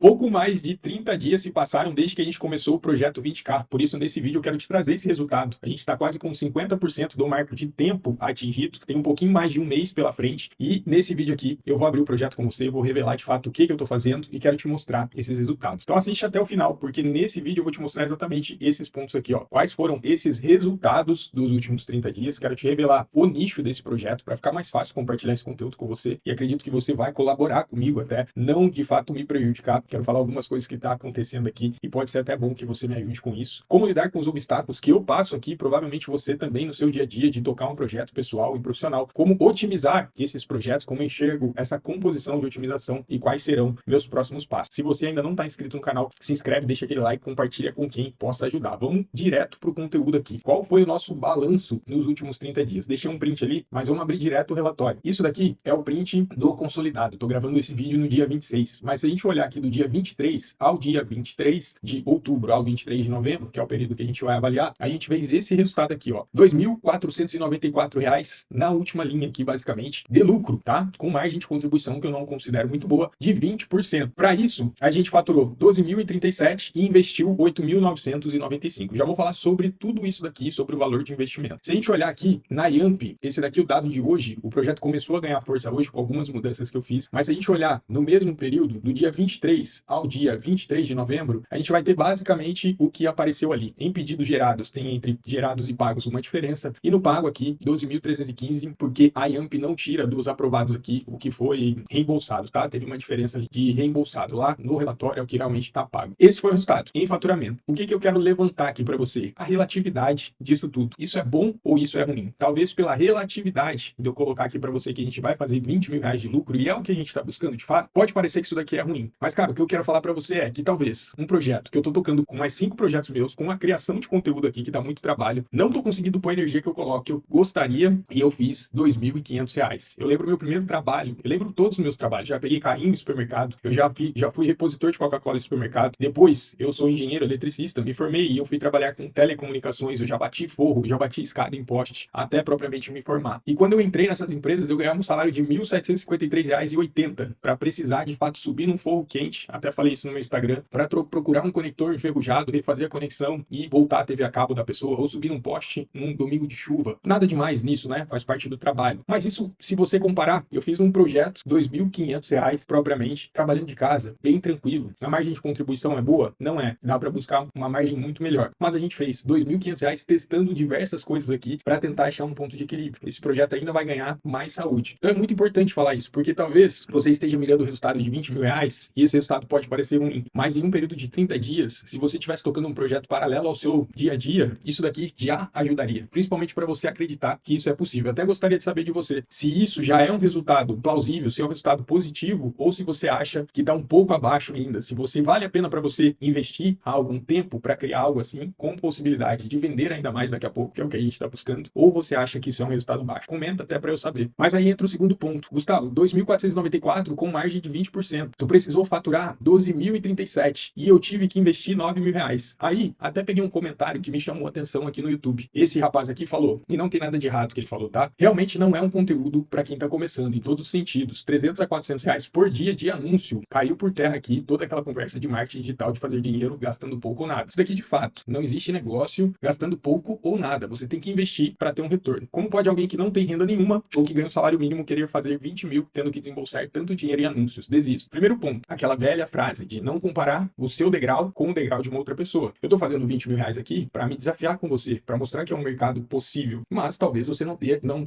Pouco mais de 30 dias se passaram desde que a gente começou o projeto 20K, por isso nesse vídeo eu quero te trazer esse resultado. A gente está quase com 50% do marco de tempo atingido, tem um pouquinho mais de um mês pela frente, e nesse vídeo aqui eu vou abrir o projeto com você, vou revelar de fato o que eu estou fazendo e quero te mostrar esses resultados. Então assiste até o final, porque nesse vídeo eu vou te mostrar exatamente esses pontos aqui, ó. Quais foram esses resultados dos últimos 30 dias, quero te revelar o nicho desse projeto para ficar mais fácil compartilhar esse conteúdo com você, e acredito que você vai colaborar comigo até, não de fato me prejudicar. Quero falar algumas coisas que está acontecendo aqui e pode ser até bom que você me ajude com isso. Como lidar com os obstáculos que eu passo aqui, provavelmente você também no seu dia a dia de tocar um projeto pessoal e profissional. Como otimizar esses projetos, como eu enxergo essa composição de otimização e quais serão meus próximos passos. Se você ainda não está inscrito no canal, se inscreve, deixa aquele like, compartilha com quem possa ajudar. Vamos direto para o conteúdo aqui. Qual foi o nosso balanço nos últimos 30 dias? Deixei um print ali, mas vamos abrir direto o relatório. Isso daqui é o print do consolidado. Estou gravando esse vídeo no dia 26, mas se a gente olhar aqui do dia 23 ao dia 23 de outubro ao 23 de novembro, que é o período que a gente vai avaliar, a gente fez esse resultado aqui, ó, R$ 2.494 na última linha aqui, basicamente, de lucro, tá? Com margem de contribuição que eu não considero muito boa, de 20%. Para isso, a gente faturou 12.037 e investiu 8.995. Já vou falar sobre tudo isso daqui, sobre o valor de investimento. Se a gente olhar aqui na Yamp, esse daqui é o dado de hoje, o projeto começou a ganhar força hoje com algumas mudanças que eu fiz, mas se a gente olhar no mesmo período, do dia 23 ao dia 23 de novembro, a gente vai ter basicamente o que apareceu ali. Em pedidos gerados, tem entre gerados e pagos uma diferença, e no pago aqui, 12.315, porque a Yamp não tira dos aprovados aqui o que foi reembolsado, tá? Teve uma diferença de reembolsado lá no relatório, é o que realmente está pago. Esse foi o resultado. Em faturamento, o que eu quero levantar aqui para você? A relatividade disso tudo. Isso é bom ou isso é ruim? Talvez pela relatividade de eu colocar aqui para você que a gente vai fazer 20 mil reais de lucro, e é o que a gente está buscando de fato, pode parecer que isso daqui é ruim. Mas, cara, o que eu quero falar para você é que talvez um projeto que eu tô tocando com mais 5 projetos meus, com a criação de conteúdo aqui, que dá muito trabalho, não tô conseguindo pôr a energia que eu coloco, que eu gostaria, e eu fiz R$ 2.500. Eu lembro meu primeiro trabalho, eu lembro todos os meus trabalhos, já peguei carrinho em supermercado, eu já fui repositor de Coca-Cola em supermercado, depois eu sou engenheiro eletricista, me formei e eu fui trabalhar com telecomunicações, eu já bati forro, já bati escada em poste, até propriamente me formar. E quando eu entrei nessas empresas, eu ganhava um salário de R$ 1.753,80 para precisar de fato subir num forro quente, até falei isso no meu Instagram, para procurar um conector enferrujado, refazer a conexão e voltar a TV a cabo da pessoa, ou subir num poste num domingo de chuva. Nada demais nisso, né? Faz parte do trabalho. Mas isso, se você comparar, eu fiz um projeto, R$ 2.500 propriamente, trabalhando de casa, bem tranquilo. A margem de contribuição é boa? Não é. Dá para buscar uma margem muito melhor. Mas a gente fez R$ 2.500 testando diversas coisas aqui para tentar achar um ponto de equilíbrio. Esse projeto ainda vai ganhar mais saúde. Então é muito importante falar isso, porque talvez você esteja mirando o resultado de 20 mil reais e esse resultado pode parecer ruim. Mas em um período de 30 dias, se você estivesse tocando um projeto paralelo ao seu dia a dia, isso daqui já ajudaria. Principalmente para você acreditar que isso é possível. Eu até gostaria de saber de você se isso já é um resultado plausível, se é um resultado positivo, ou se você acha que está um pouco abaixo ainda. Se você vale a pena para você investir algum tempo para criar algo assim, com possibilidade de vender ainda mais daqui a pouco, que é o que a gente está buscando, ou você acha que isso é um resultado baixo. Comenta até para eu saber. Mas aí entra o segundo ponto. Gustavo, 2.494 com margem de 20%. Tu precisou faturar 12.037 e eu tive que investir 9 mil reais. Aí, até peguei um comentário que me chamou a atenção aqui no YouTube. Esse rapaz aqui falou, e não tem nada de errado que ele falou, tá? Realmente não é um conteúdo para quem tá começando, em todos os sentidos. 300 a 400 reais por dia de anúncio. Caiu por terra aqui toda aquela conversa de marketing digital, de fazer dinheiro gastando pouco ou nada. Isso daqui, de fato, não existe negócio gastando pouco ou nada. Você tem que investir para ter um retorno. Como pode alguém que não tem renda nenhuma ou que ganha um salário mínimo querer fazer 20 mil tendo que desembolsar tanto dinheiro em anúncios? Desisto. Primeiro ponto, aquela velha frase de não comparar o seu degrau com o degrau de uma outra pessoa. Eu tô fazendo 20 mil reais aqui para me desafiar com você, para mostrar que é um mercado possível, mas talvez você não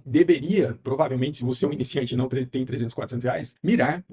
deveria, provavelmente, se você é um iniciante e não tem 300, 400 reais, mirar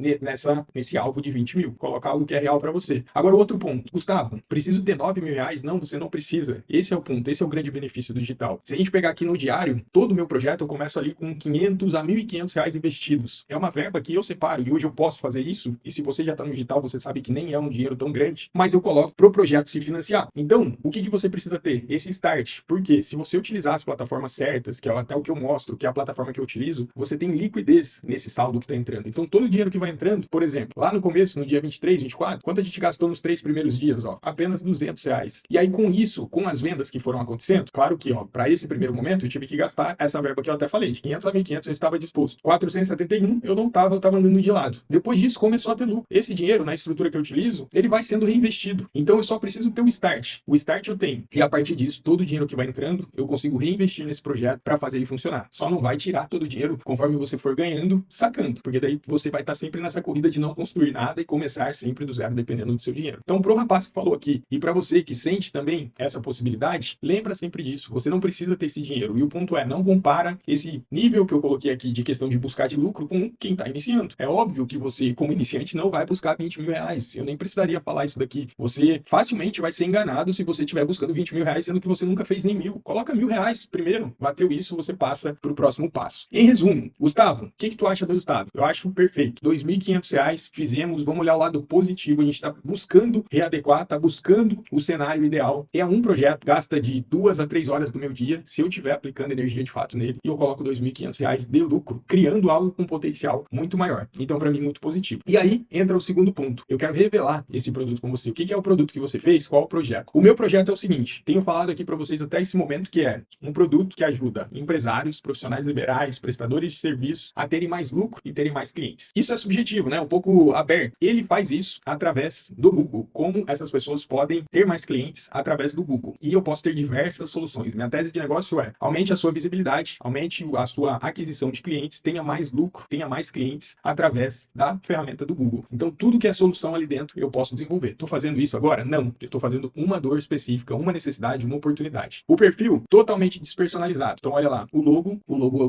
nesse alvo de 20 mil, colocar algo que é real para você. Agora, outro ponto, Gustavo, preciso ter 9 mil reais? Não, você não precisa. Esse é o ponto, esse é o grande benefício do digital. Se a gente pegar aqui no diário, todo o meu projeto eu começo ali com 500 a 1.500 reais investidos. É uma verba que eu separo e hoje eu posso fazer isso, e se você já está no digital, você sabe que nem é um dinheiro tão grande, mas eu coloco para o projeto se financiar. Então, o que você precisa ter? Esse start. Porque se você utilizar as plataformas certas, que é até o que eu mostro, que é a plataforma que eu utilizo, você tem liquidez nesse saldo que está entrando. Então, todo o dinheiro que vai entrando, por exemplo, lá no começo, no dia 23, 24, quanto a gente gastou nos 3 primeiros dias? Ó, apenas R$ 200. E aí, com isso, com as vendas que foram acontecendo, claro que, ó, para esse primeiro momento, eu tive que gastar essa verba que eu até falei, de 500 a 1.500 eu estava disposto. 471 eu não estava, eu estava andando de lado. Depois disso, começou a ter lucro. Esse dinheiro, na estrutura que eu utilizo, ele vai sendo reinvestido. Então eu só preciso ter o start. O start eu tenho. E a partir disso, todo o dinheiro que vai entrando, eu consigo reinvestir nesse projeto para fazer ele funcionar. Só não vai tirar todo o dinheiro conforme você for ganhando, sacando. Porque daí você vai estar sempre nessa corrida de não construir nada e começar sempre do zero, dependendo do seu dinheiro. Então, pro rapaz que falou aqui, e para você que sente também essa possibilidade, lembra sempre disso. Você não precisa ter esse dinheiro. E o ponto é, não compara esse nível que eu coloquei aqui de questão de buscar de lucro com quem está iniciando. É óbvio que você, como iniciante, não vai buscar 20 mil reais. Eu nem precisaria falar isso daqui. Você facilmente vai ser enganado se você estiver buscando 20 mil reais, sendo que você nunca fez nem 1.000. Coloca 1.000 reais primeiro. Bateu isso, você passa para o próximo passo. Em resumo, Gustavo, o que tu acha do resultado? Eu acho perfeito. R$ 2.500 fizemos, vamos olhar o lado positivo. A gente está buscando readequar, está buscando o cenário ideal. É um projeto, gasta de 2 a 3 horas do meu dia, se eu estiver aplicando energia de fato nele, e eu coloco R$ 2.500 de lucro, criando algo com potencial muito maior. Então, para mim, muito positivo. E aí, entra o segundo ponto. Eu quero revelar esse produto com você. O que é o produto que você fez? Qual é o projeto? O meu projeto é o seguinte, tenho falado aqui para vocês até esse momento, que é um produto que ajuda empresários, profissionais liberais, prestadores de serviços a terem mais lucro e terem mais clientes. Isso é subjetivo, né? Um pouco aberto. Ele faz isso através do Google. Como essas pessoas podem ter mais clientes através do Google. E eu posso ter diversas soluções. Minha tese de negócio é: aumente a sua visibilidade, aumente a sua aquisição de clientes, tenha mais lucro, tenha mais clientes através da ferramenta do Google. Então, tudo que é solução ali dentro, eu posso desenvolver. Estou fazendo isso agora? Não. Eu estou fazendo uma dor específica, uma necessidade, uma oportunidade. O perfil, totalmente despersonalizado. Então, olha lá, o logo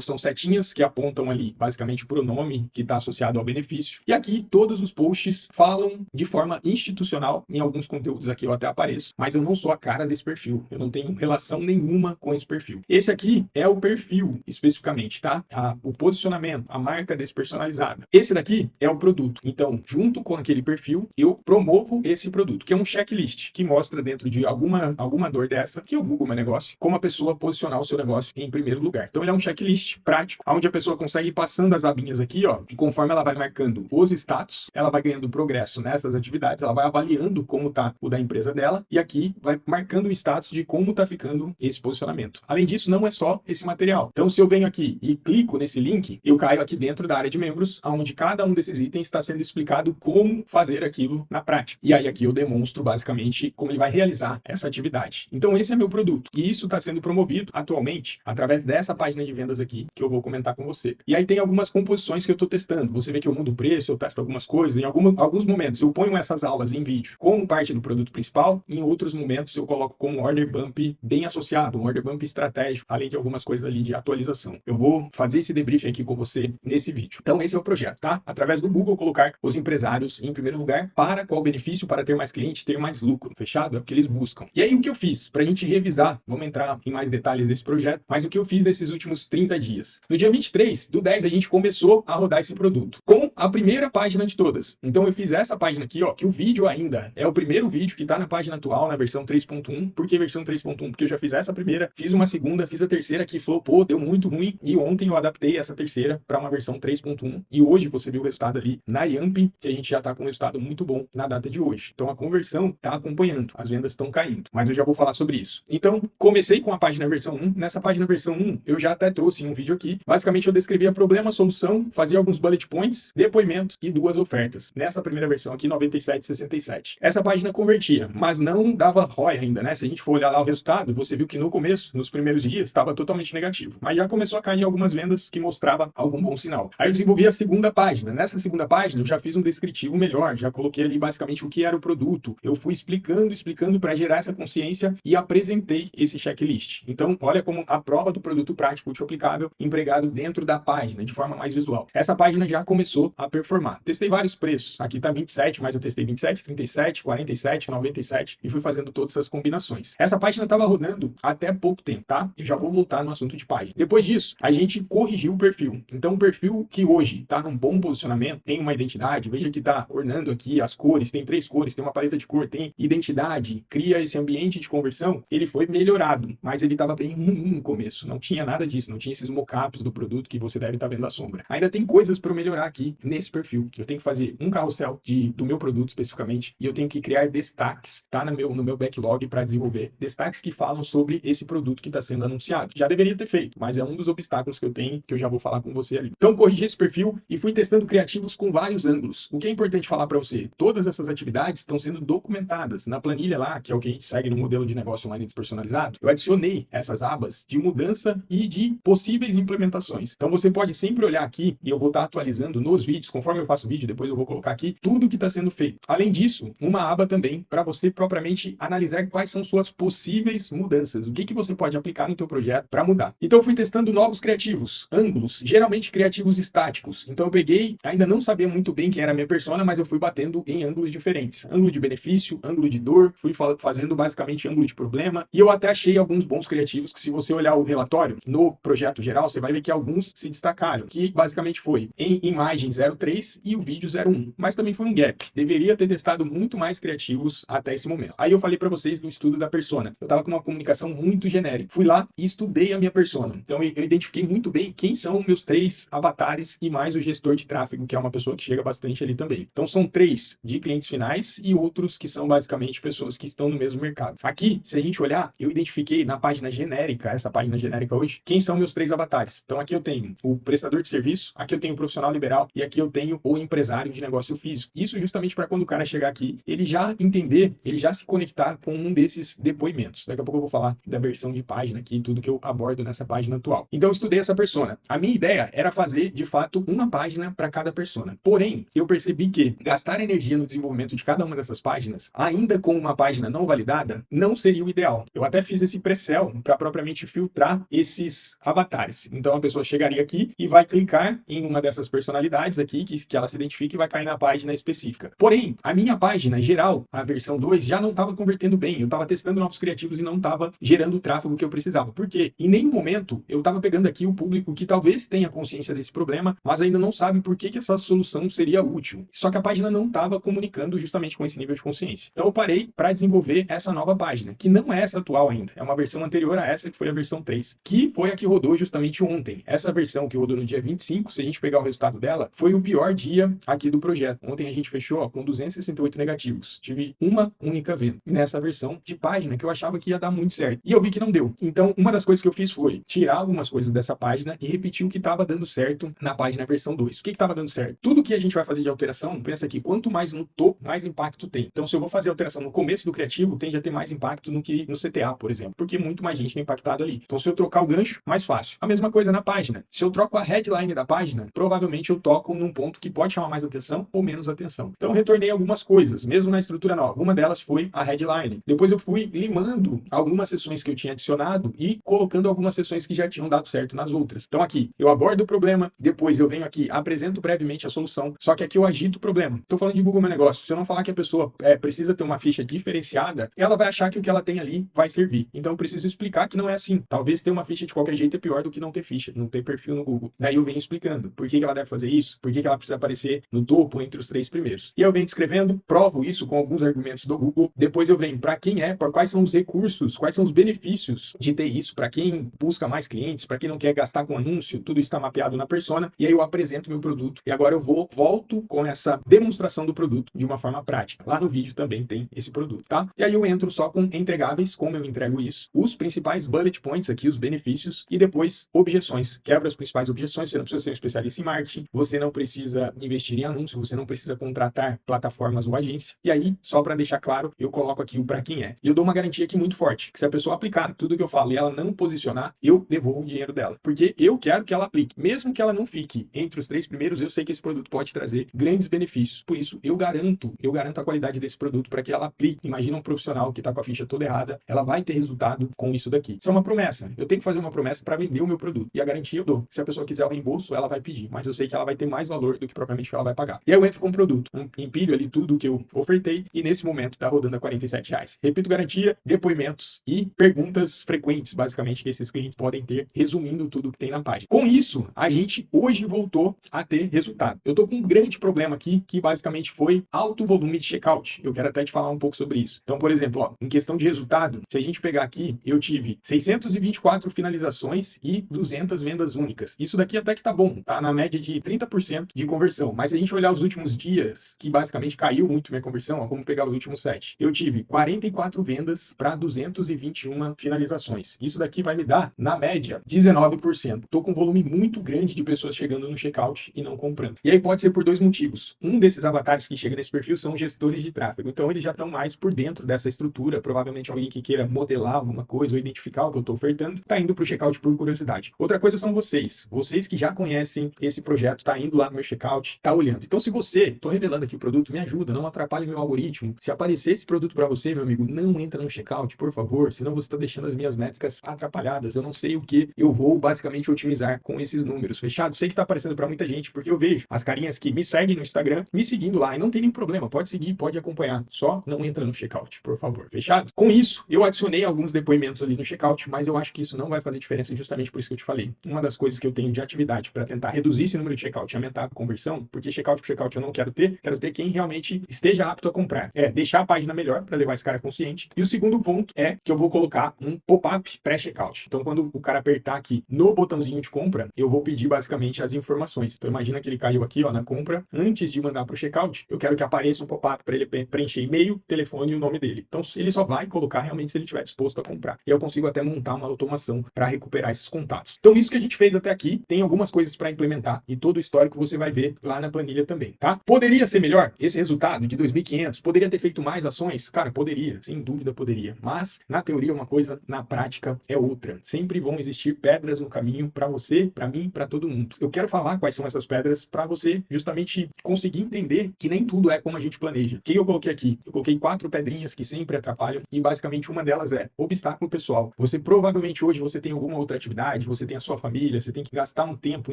são setinhas que apontam ali, basicamente, para o nome que está associado ao benefício. E aqui, todos os posts falam de forma institucional. Em alguns conteúdos aqui eu até apareço, mas eu não sou a cara desse perfil. Eu não tenho relação nenhuma com esse perfil. Esse aqui é o perfil, especificamente, tá? O posicionamento, a marca despersonalizada. Esse daqui é o produto. Então, junto com aquele perfil, eu promovo esse produto, que é um checklist, que mostra dentro de alguma dor dessa, que é o Google Meu Negócio, como a pessoa posicionar o seu negócio em primeiro lugar. Então, ele é um checklist prático, onde a pessoa consegue ir passando as abinhas aqui, ó, e conforme ela vai marcando os status, ela vai ganhando progresso nessas atividades, ela vai avaliando como tá o da empresa dela, e aqui vai marcando o status de como tá ficando esse posicionamento. Além disso, não é só esse material. Então, se eu venho aqui e clico nesse link, eu caio aqui dentro da área de membros, onde cada um desses itens está sendo explicado como fazer aquilo na prática. E aí aqui eu demonstro basicamente como ele vai realizar essa atividade. Então, esse é meu produto. E isso está sendo promovido atualmente através dessa página de vendas aqui, que eu vou comentar com você. E aí tem algumas composições que eu estou testando. Você vê que eu mudo o preço, eu testo algumas coisas. Em alguns momentos eu ponho essas aulas em vídeo como parte do produto principal. Em outros momentos eu coloco como order bump bem associado, um order bump estratégico, além de algumas coisas ali de atualização. Eu vou fazer esse debriefing aqui com você nesse vídeo. Então esse é o projeto, tá? Através do Google, colocar os empresários em primeiro lugar. Para qual benefício? Para ter mais clientes, ter mais lucro. Fechado? É o que eles buscam. E aí o que eu fiz? Pra gente revisar, vamos entrar em mais detalhes desse projeto, mas o que eu fiz nesses últimos 30 dias. No dia 23/10 a gente começou a rodar esse produto com a primeira página de todas. Então eu fiz essa página aqui, ó, que o vídeo ainda é o primeiro vídeo que tá na página atual, na versão 3.1. Por que versão 3.1? Porque eu já fiz essa primeira, fiz uma segunda, fiz a terceira que flopou, deu muito ruim, e ontem eu adaptei essa terceira para uma versão 3.1, e hoje você viu o resultado ali na Yamp, que a gente já tá com um resultado muito bom na data de hoje. Então a conversão tá acompanhando, as vendas estão caindo, mas eu já vou falar sobre isso. Então, comecei com a página versão 1, nessa página versão 1 eu já até trouxe em um vídeo aqui, basicamente eu descrevia problema, solução, fazia alguns bullet points, depoimentos e 2 ofertas. Nessa primeira versão aqui, 97,67. Essa página convertia, mas não dava ROI ainda, né? Se a gente for olhar lá o resultado, você viu que no começo, nos primeiros dias, estava totalmente negativo, mas já começou a cair algumas vendas que mostrava algum bom sinal. Aí eu desenvolvi a segunda página. Nessa segunda página eu já fiz um descritivo melhor, já coloquei ali basicamente o que era o produto. Eu fui explicando para gerar essa consciência e apresentei esse checklist. Então, olha como a prova do produto prático útil aplicável empregado dentro da página, de forma mais visual. Essa página já começou a performar. Testei vários preços. Aqui tá 27, mas eu testei 27, 37, 47, 97 e fui fazendo todas essas combinações. Essa página estava rodando até pouco tempo, tá? Eu já vou voltar no assunto de página. Depois disso, a gente corrigiu o perfil. Então, o perfil que hoje tá num bom posicionamento, tem uma identidade, veja que tá ornando aqui as cores, tem 3 cores, tem uma paleta de cor, tem identidade, cria esse ambiente de conversão, ele foi melhorado, mas ele estava bem ruim no começo, não tinha nada disso, não tinha esses mockups do produto que você deve estar vendo à sombra. Ainda tem coisas para melhorar aqui nesse perfil. Eu tenho que fazer um carrossel do meu produto especificamente e eu tenho que criar destaques, tá? No meu backlog para desenvolver. Destaques que falam sobre esse produto que está sendo anunciado. Já deveria ter feito, mas é um dos obstáculos que eu tenho, que eu já vou falar com você ali. Então, corrigi esse perfil e fui testando criativos com vários ângulos. O que é importante falar para você? Todas essas atividades estão sendo documentadas na planilha lá, que é o que a gente segue no modelo de negócio online despersonalizado. Eu adicionei essas abas de mudança e de possíveis implementações. Então, você pode sempre olhar aqui e eu vou estar atualizando nos vídeos, conforme eu faço vídeo, depois eu vou colocar aqui tudo que está sendo feito. Além disso, uma aba também para você propriamente analisar quais são suas possíveis mudanças, o que você pode aplicar no teu projeto para mudar. Então, eu fui testando novos criativos, ângulos, geralmente criativos estáticos. Então, eu peguei, ainda não sabia muito bem quem era a minha persona, mas eu fui batendo em ângulos diferentes. Ângulo de benefício, ângulo de dor, fui fazendo basicamente ângulo de problema, e eu até achei alguns bons criativos que, se você olhar o relatório no projeto geral, você vai ver que alguns se destacaram, que basicamente foi em imagem 03 e o vídeo 01, mas também foi um gap. Deveria ter testado muito mais criativos até esse momento. Aí eu falei para vocês do estudo da persona. Eu tava com uma comunicação muito genérica. Fui lá e estudei a minha persona. Então eu identifiquei muito bem quem são meus 3 avatares e mais o gestor de tráfego, que é uma pessoa que chega bastante ali também. Então são 3 de clientes finais e outros que são basicamente pessoas que estão no mesmo mercado. Aqui, se a gente olhar, eu identifiquei na página genérica, essa página genérica hoje, quem são meus 3 avatares. Então aqui eu tenho o prestador de serviço, aqui eu tenho o profissional liberal e aqui eu tenho o empresário de negócio físico. Isso justamente para quando o cara chegar aqui, ele já entender, ele já se conectar com um desses depoimentos. Daqui a pouco eu vou falar da versão de página aqui, tudo que eu abordo nessa página atual. Então eu estudei essa persona. A minha ideia era fazer, de fato, uma página para cada persona. Porém, eu percebi que gastar energia no desenvolvimento de cada uma dessas páginas, ainda com uma página não validada, não seria o ideal. Eu até fiz esse pre-sell para propriamente filtrar esses avatares. Então a pessoa chegaria aqui e vai clicar em uma dessas personalidades aqui, que ela se identifica e vai cair na página específica. Porém, a minha página geral, a versão 2, já não estava convertendo bem. Eu estava testando novos criativos e não estava gerando o tráfego que eu precisava. Por quê? Em nenhum momento eu estava pegando aqui o público que talvez tenha consciência desse problema, mas ainda não sabe por que essa solução seria útil. Só que a página não estava comunicando justamente com esse nível de consciência. Então eu parei para desenvolver essa nova página, que não é essa atual ainda. É uma versão anterior a essa, que foi a versão 3, que foi a que rodou justamente ontem. Essa versão que rodou no dia 25, se a gente pegar o resultado dela, foi o pior dia aqui do projeto. Ontem a gente fechou com 268 negativos. Tive uma única venda nessa versão de página que eu achava que ia dar muito certo. E eu vi que não deu. Então, uma das coisas que eu fiz foi tirar algumas coisas dessa página e repetir o que estava dando certo na página versão 2. O que estava dando certo? Tudo que a gente vai fazer de alteração, pensa aqui, quanto mais no topo, mais impacto tem. Então, se eu vou fazer alteração no começo do criativo, tende a ter mais impacto no que no CTA, por exemplo, porque muito mais gente é impactado ali. Então, se eu trocar o gancho, mais fácil. A mesma coisa na página. Se eu troco a headline da página, provavelmente eu toco num ponto que pode chamar mais atenção ou menos atenção. Então, eu retornei algumas coisas, mesmo na estrutura nova. Uma delas foi a headline. Depois eu fui limando algumas sessões que eu tinha adicionado e colocando algumas sessões que já tinham dado certo nas outras. Então, aqui, eu abordo o problema, depois eu venho aqui, apresento brevemente a solução, só que aqui eu agito o problema. Estou falando de Google Meu Negócio. Se eu não falar que a pessoa precisa ter uma ficha diferenciada, ela vai achar que o que ela tem ali vai servir. Então, eu preciso explicar que não é assim. Talvez ter uma ficha de qualquer jeito é pior do que não ter ficha, não ter perfil no Google. Daí eu venho explicando por que ela deve fazer isso, por que ela precisa aparecer no topo entre os 3 primeiros. E eu venho descrevendo, provo isso com alguns argumentos do Google. Depois eu venho para quem para quais são os recursos, quais são os benefícios de ter isso, para quem busca mais clientes, para quem não quer gastar com anúncio, tudo isso está mapeado na persona. E aí eu apresento meu produto. E agora eu volto com essa demonstração do produto de uma forma prática. Lá no vídeo também tem esse produto, tá? E aí eu entro só com entregáveis, como eu entrego isso, os principais bullet points aqui, os benefícios, e depois objeções. Quebra as principais objeções. Você não precisa ser um especialista em marketing, você não precisa investir em anúncio, você não precisa contratar plataformas ou agência. E aí, só para deixar claro, eu coloco aqui o para quem é. E eu dou uma garantia aqui muito forte, que se a pessoa aplicar tudo que eu falo e ela não posicionar, eu devolvo o dinheiro dela. Porque eu quero que ela aplique. Mesmo que ela não fique entre os 3 primeiros, eu sei que esse produto pode trazer grandes benefícios. Por isso, eu garanto a qualidade desse produto para que ela aplique. Imagina um profissional que está com a ficha toda errada, ela vai ter resultado com isso daqui. Isso é uma promessa. Eu tenho que fazer uma promessa para vender o meu produto. E a garantia eu dou. Se a pessoa quiser o reembolso, ela vai pedir. Mas eu sei que ela vai ter mais valor do que propriamente ela vai pagar. E aí eu entro com o produto. Empilho ali tudo que eu ofertei e nesse momento está rodando a R$47. Repito, garantia, depoimentos e perguntas frequentes, basicamente, que esses clientes podem ter, resumindo tudo que tem na página. Com isso, a gente hoje voltou a ter resultado. Eu tô com um grande problema aqui, que basicamente foi alto volume de checkout. Eu quero até te falar um pouco sobre isso. Então, por exemplo, ó, em questão de resultado, se a gente pegar aqui, eu tive 624 finalizações e 200 vendas únicas. Isso daqui até que tá bom, tá na média de 30% 100% de conversão. Mas se a gente olhar os últimos dias, que basicamente caiu muito minha conversão, ó, vamos pegar os últimos 7. Eu tive 44 vendas para 221 finalizações. Isso daqui vai me dar, na média, 19%. Tô com um volume muito grande de pessoas chegando no checkout e não comprando. E aí pode ser por dois motivos. Um desses avatares que chega nesse perfil são gestores de tráfego. Então eles já estão mais por dentro dessa estrutura. Provavelmente alguém que queira modelar alguma coisa ou identificar o que eu estou ofertando, tá indo para o checkout por curiosidade. Outra coisa são vocês. Vocês que já conhecem esse projeto, tá indo lá no meu checkout, tá olhando. Então se você, tô revelando aqui o produto, me ajuda, não atrapalhe meu algoritmo. Se aparecer esse produto para você, meu amigo, não entra no checkout, por favor, senão você está deixando as minhas métricas atrapalhadas. Eu não sei o que eu vou basicamente otimizar com esses números, fechado? Sei que tá aparecendo para muita gente, porque eu vejo as carinhas que me seguem no Instagram, me seguindo lá, e não tem nenhum problema, pode seguir, pode acompanhar, só não entra no checkout, por favor, fechado? Com isso, eu adicionei alguns depoimentos ali no checkout, mas eu acho que isso não vai fazer diferença, justamente por isso que eu te falei. Uma das coisas que eu tenho de atividade para tentar reduzir esse número de checkout e aumentar a conversão, porque checkout por checkout eu não quero ter quem realmente esteja apto a comprar. É deixar a página melhor para levar esse cara consciente. E o segundo ponto é que eu vou colocar um pop-up pré-checkout. Então, quando o cara apertar aqui no botãozinho de compra, eu vou pedir basicamente as informações. Então, imagina que ele caiu aqui, ó, na compra. Antes de mandar para o checkout, eu quero que apareça um pop-up para ele preencher e-mail, telefone e o nome dele. Então, ele só vai colocar realmente se ele estiver disposto a comprar. E eu consigo até montar uma automação para recuperar esses contatos. Então, isso que a gente fez até aqui, tem algumas coisas para implementar e todo o histórico você vai ver lá na planilha também, tá? Poderia ser melhor esse resultado de 2.500? Poderia ter feito mais ações? Cara, poderia, sem dúvida poderia. Mas, na teoria é uma coisa, na prática é outra. Sempre vão existir pedras no caminho para você, para mim, para todo mundo. Eu quero falar quais são essas pedras para você justamente conseguir entender que nem tudo é como a gente planeja. O que eu coloquei aqui? Eu coloquei 4 pedrinhas que sempre atrapalham e basicamente uma delas é obstáculo pessoal. Você provavelmente hoje você tem alguma outra atividade, você tem a sua família, você tem que gastar um tempo,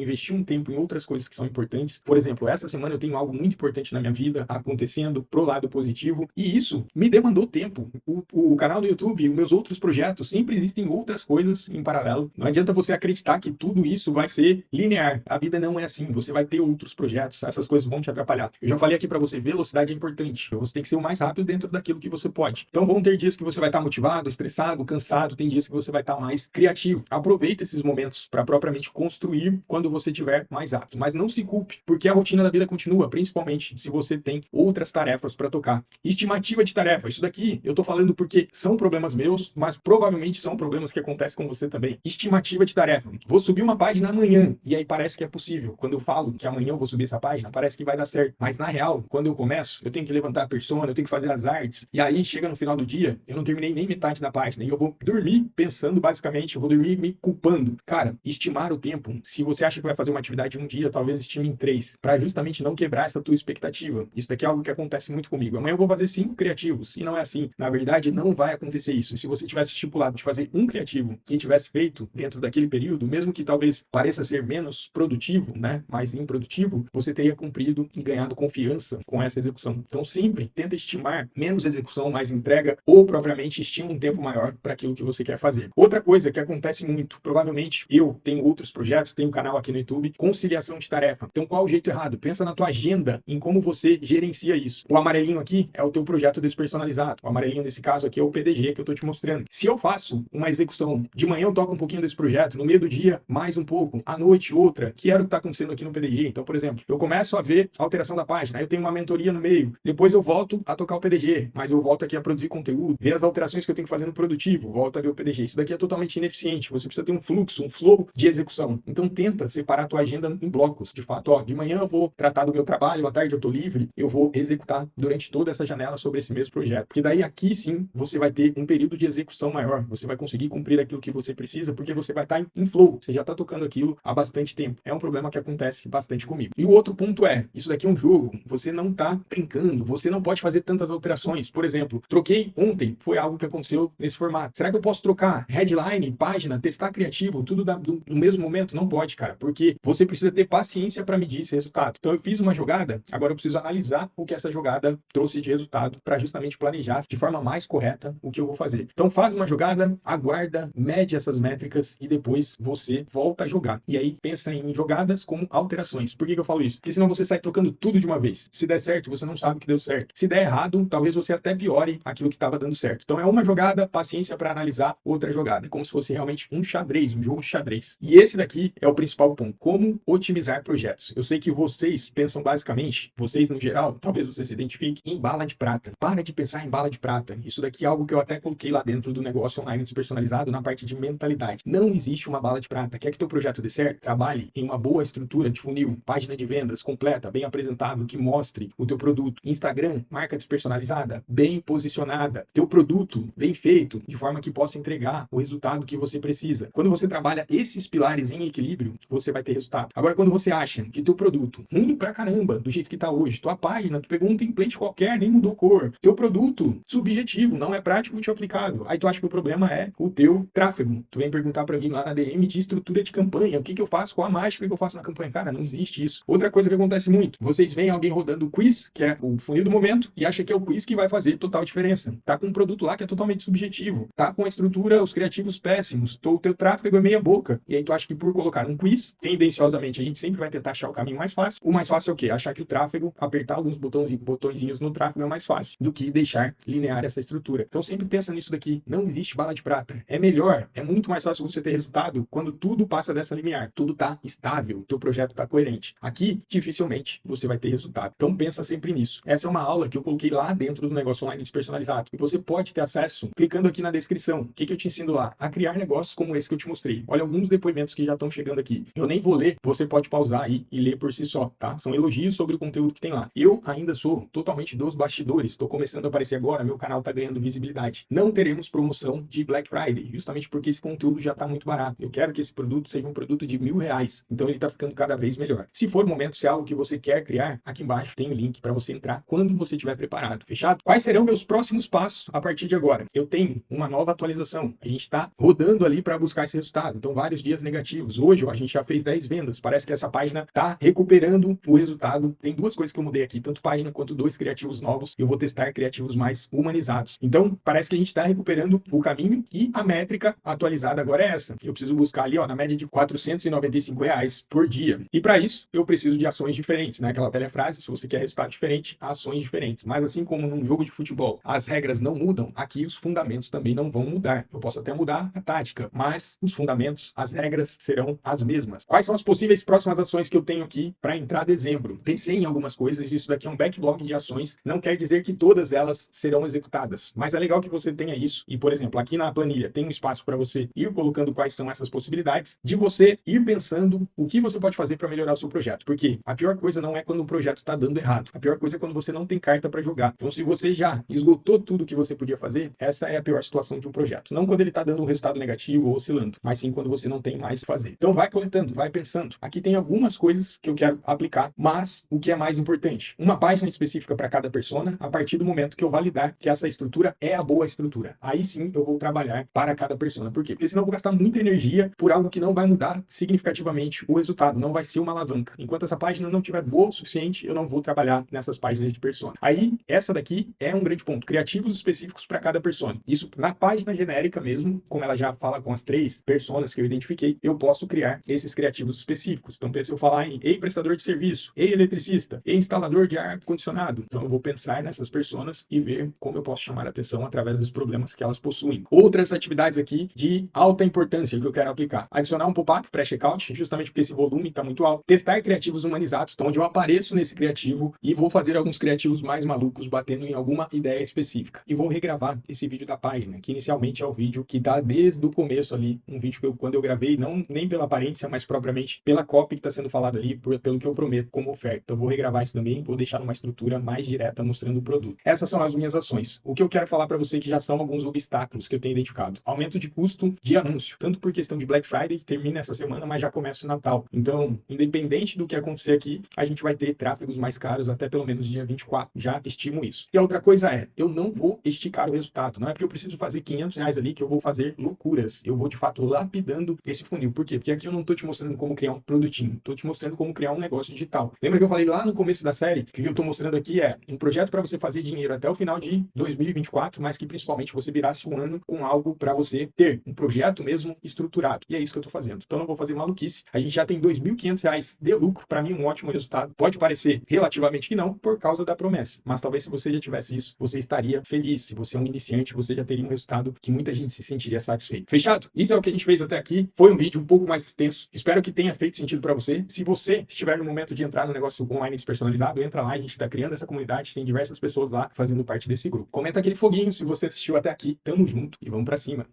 investir um tempo em outras coisas que são importantes. Por exemplo, essa semana eu tenho algo muito importante na minha vida acontecendo pro lado positivo e isso me demandou tempo. O canal do YouTube, os meus outros projetos, sempre existem outras coisas em paralelo. Não adianta você acreditar que tudo isso vai ser linear. A vida não é assim. Você vai ter outros projetos, essas coisas vão te atrapalhar. Eu já falei aqui para você, velocidade é importante. Você tem que ser o mais rápido dentro daquilo que você pode. Então vão ter dias que você vai estar motivado, estressado, cansado, tem dias que você vai estar mais criativo. Aproveita esses momentos para propriamente construir quando você tiver mais apto. Mas não se culpe, porque a rotina da vida continua, principalmente se você tem outras tarefas para tocar. Estimativa de tarefa. Isso daqui eu tô falando porque são problemas meus, mas provavelmente são problemas que acontecem com você também. Estimativa de tarefa. Vou subir uma página amanhã e aí parece que é possível. Quando eu falo que amanhã eu vou subir essa página, parece que vai dar certo. Mas na real, quando eu começo, eu tenho que levantar a persona, eu tenho que fazer as artes e aí chega no final do dia, eu não terminei nem metade da página e eu vou dormir pensando basicamente, eu vou dormir me culpando. Cara, estimar o tempo. Se você acha que vai fazer uma atividade em um dia, talvez estime em 3, para justamente não quebrar essa tua expectativa. Isso daqui é algo que acontece muito comigo. Amanhã eu vou fazer 5 criativos e não é assim. Na verdade, não vai acontecer isso. Se você tivesse estipulado de fazer um criativo e tivesse feito dentro daquele período, mesmo que talvez pareça ser menos produtivo, né, mais improdutivo, você teria cumprido e ganhado confiança com essa execução. Então sempre tenta estimar menos execução, mais entrega ou propriamente estima um tempo maior para aquilo que você quer fazer. Outra coisa que acontece muito, provavelmente eu tenho outros projetos, tenho um canal aqui no YouTube, conciliação de tarefa. Então qual o jeito errado? Pensa na tua agenda, em como você gerencia isso. O amarelinho aqui é o teu projeto despersonalizado. O amarelinho nesse caso aqui é o PDG que eu estou te mostrando. Se eu faço uma execução, de manhã eu toco um pouquinho desse projeto, no meio do dia mais um pouco, à noite outra, que era o que está acontecendo aqui no PDG. Então, por exemplo, eu começo a ver a alteração da página, aí eu tenho uma mentoria no meio, depois eu volto a tocar o PDG, mas eu volto aqui a produzir conteúdo, ver as alterações que eu tenho que fazer no produtivo, volto a ver o PDG. Isso daqui é totalmente ineficiente, você precisa ter um fluxo, um flow de execução. Então tenta separar a tua agenda em blocos, de fato, ó, de manhã eu vou tratar do meu trabalho, à tarde eu tô livre, eu vou executar durante toda essa janela sobre esse mesmo projeto. Porque daí aqui sim, você vai ter um período de execução maior, você vai conseguir cumprir aquilo que você precisa, porque você vai estar em flow, você já está tocando aquilo há bastante tempo. É um problema que acontece bastante comigo. E o outro ponto é, isso daqui é um jogo, você não está brincando, você não pode fazer tantas alterações. Por exemplo, troquei ontem, foi algo que aconteceu nesse formato. Será que eu posso trocar headline, página, testar criativo, tudo no mesmo momento? Não pode, cara, porque você precisa ter paciência para medir esse resultado. Então eu fiz uma jogada, agora eu preciso analisar o que essa jogada trouxe de resultado para justamente planejar de forma mais correta o que eu vou fazer. Então faz uma jogada, aguarda, mede essas métricas e depois você volta a jogar. E aí pensa em jogadas como alterações. Por que eu falo isso? Porque senão você sai trocando tudo de uma vez. Se der certo, você não sabe o que deu certo. Se der errado, talvez você até piore aquilo que estava dando certo. Então é uma jogada, paciência para analisar outra jogada. É como se fosse realmente um xadrez, um jogo de xadrez. E esse daqui é o principal ponto. Como otimizar projetos. projetos. Eu sei que vocês pensam basicamente, vocês no geral, talvez você se identifique em bala de prata. Para de pensar em bala de prata. Isso daqui é algo que eu até coloquei lá dentro do negócio online despersonalizado na parte de mentalidade. Não existe uma bala de prata. Quer que teu projeto dê certo? Trabalhe em uma boa estrutura de funil, página de vendas completa, bem apresentável, que mostre o teu produto. Instagram, marca despersonalizada, bem posicionada. Teu produto bem feito, de forma que possa entregar o resultado que você precisa. Quando você trabalha esses pilares em equilíbrio, você vai ter resultado. Agora, quando você acha que teu produto, ruim pra caramba, do jeito que tá hoje, tua página, tu pegou um template qualquer, nem mudou cor, teu produto, subjetivo, não é prático e aplicável. Aí tu acha que o problema é o teu tráfego. Tu vem perguntar pra mim lá na DM de estrutura de campanha, o que eu faço, qual a mágica que eu faço na campanha? Cara, não existe isso. Outra coisa que acontece muito, vocês veem alguém rodando o quiz, que é o funil do momento, e acha que é o quiz que vai fazer total diferença. Tá com um produto lá que é totalmente subjetivo, tá com a estrutura, os criativos péssimos, o teu tráfego é meia boca. E aí tu acha que por colocar um quiz, tendenciosamente, a gente sempre vai tentar achar o caminho mais fácil. O mais fácil é o quê? Achar que o tráfego, apertar alguns botõezinhos no tráfego é mais fácil do que deixar linear essa estrutura. Então sempre pensa nisso daqui. Não existe bala de prata. É melhor, é muito mais fácil você ter resultado quando tudo passa dessa limiar. Tudo tá estável, teu projeto tá coerente. Aqui, dificilmente, você vai ter resultado. Então pensa sempre nisso. Essa é uma aula que eu coloquei lá dentro do negócio online despersonalizado. E você pode ter acesso clicando aqui na descrição. O que eu te ensino lá? A criar negócios como esse que eu te mostrei. Olha alguns depoimentos que já estão chegando aqui. Eu nem vou ler, você pode pausar aí e ler por si só, tá? São elogios sobre o conteúdo que tem lá. Eu ainda sou totalmente dos bastidores. Estou começando a aparecer agora, meu canal tá ganhando visibilidade. Não teremos promoção de Black Friday, justamente porque esse conteúdo já tá muito barato. Eu quero que esse produto seja um produto de R$1.000. Então ele tá ficando cada vez melhor. Se for o momento, se é algo que você quer criar, aqui embaixo tem o link para você entrar quando você estiver preparado. Fechado? Quais serão meus próximos passos a partir de agora? Eu tenho uma nova atualização. A gente está rodando ali para buscar esse resultado. Então, vários dias negativos. Hoje, ó, a gente já fez 10 vendas. Parece que essa página está recuperando o resultado. Tem duas coisas que eu mudei aqui, tanto página quanto 2 criativos novos. Eu vou testar criativos mais humanizados. Então, parece que a gente está recuperando o caminho e a métrica atualizada agora é essa. Eu preciso buscar ali, ó, na média de R$495 por dia. E para isso, eu preciso de ações diferentes, né? Aquela telefrase, se você quer resultado diferente, ações diferentes. Mas assim como num jogo de futebol, as regras não mudam, aqui os fundamentos também não vão mudar. Eu posso até mudar a tática, mas os fundamentos, as regras serão as mesmas. Quais são as possíveis próximas ações que eu tenho aqui para entrar dezembro? Pensei em algumas coisas, isso daqui é um backlog de ações, não quer dizer que todas elas serão executadas, mas é legal que você tenha isso. E, por exemplo, aqui na planilha tem um espaço para você ir colocando quais são essas possibilidades, de você ir pensando o que você pode fazer para melhorar o seu projeto. Porque a pior coisa não é quando o projeto está dando errado. A pior coisa é quando você não tem carta para jogar. Então, se você já esgotou tudo que você podia fazer, essa é a pior situação de um projeto. Não quando ele está dando um resultado negativo ou oscilando, mas sim quando você não tem mais o que fazer. Então, vai coletando, vai pensando. Aqui tem algumas coisas que eu quero aplicar, mas o que é mais importante? Uma página específica para cada persona, a partir do momento que eu validar que essa estrutura é a boa estrutura. Aí sim eu vou trabalhar para cada persona. Por quê? Porque senão eu vou gastar muita energia por algo que não vai mudar significativamente o resultado, não vai ser uma alavanca. Enquanto essa página não tiver boa o suficiente, eu não vou trabalhar nessas páginas de persona. Aí, essa daqui é um grande ponto. Criativos específicos para cada persona. Isso na página genérica mesmo, como ela já fala com as 3 personas que eu identifiquei, eu posso criar esses criativos específicos. Então, se eu falar em ei prestador de serviço, ei eletricista, ei instalador de ar-condicionado, então eu vou pensar nessas personas e ver como eu posso chamar a atenção através dos problemas que elas possuem. Outras atividades aqui de alta importância que eu quero aplicar. Adicionar um pop-up pré-checkout, justamente porque esse volume está muito alto. Testar criativos humanizados, então onde eu apareço nesse criativo e vou fazer alguns criativos mais malucos, batendo em alguma ideia específica. E vou regravar esse vídeo da página, que inicialmente é o vídeo que está desde o começo ali, um vídeo que quando eu gravei, não nem pela aparência, mas propriamente pela copy que está sendo falada ali, pelo que eu prometo como oferta. Então vou regravar isso também, vou deixar numa estrutura mais direta mostrando o produto. Essas são as minhas ações. O que eu quero falar para você que já são alguns obstáculos que eu tenho identificado. Aumento de custo de anúncio, tanto por questão de Black Friday, que termina essa semana, mas já começa o Natal. Então, independente do que acontecer aqui, a gente vai ter tráfegos mais caros até pelo menos dia 24. Já estimo isso. E a outra coisa é, eu não vou esticar o resultado. Não é porque eu preciso fazer R$500 ali que eu vou fazer loucuras. Eu vou, de fato, lapidando esse funil. Por quê? Porque aqui eu não tô te mostrando como criar um produtinho. Tô te mostrando como criar um negócio digital. Lembra que eu falei lá no começo da série que o que eu tô mostrando aqui é um projeto para você fazer dinheiro até o final de 2024, mas que principalmente você virasse um ano com algo para você ter um projeto mesmo estruturado. E é isso que eu tô fazendo. Então não vou fazer maluquice. A gente já tem R$2.500 de lucro. Para mim, um ótimo resultado. Pode parecer relativamente que não, por causa da promessa. Mas talvez se você já tivesse isso, você estaria feliz. Se você é um iniciante, você já teria um resultado que muita gente se sentiria satisfeito. Fechado? Isso é o que a gente fez até aqui. Foi um vídeo um pouco mais extenso. Espero que tenha feito sentido para você. se você estiver no momento de entrar no negócio online personalizado, entra lá, a gente está criando essa comunidade, tem diversas pessoas lá fazendo parte desse grupo. Comenta aquele foguinho se você assistiu até aqui, tamo junto e vamos para cima.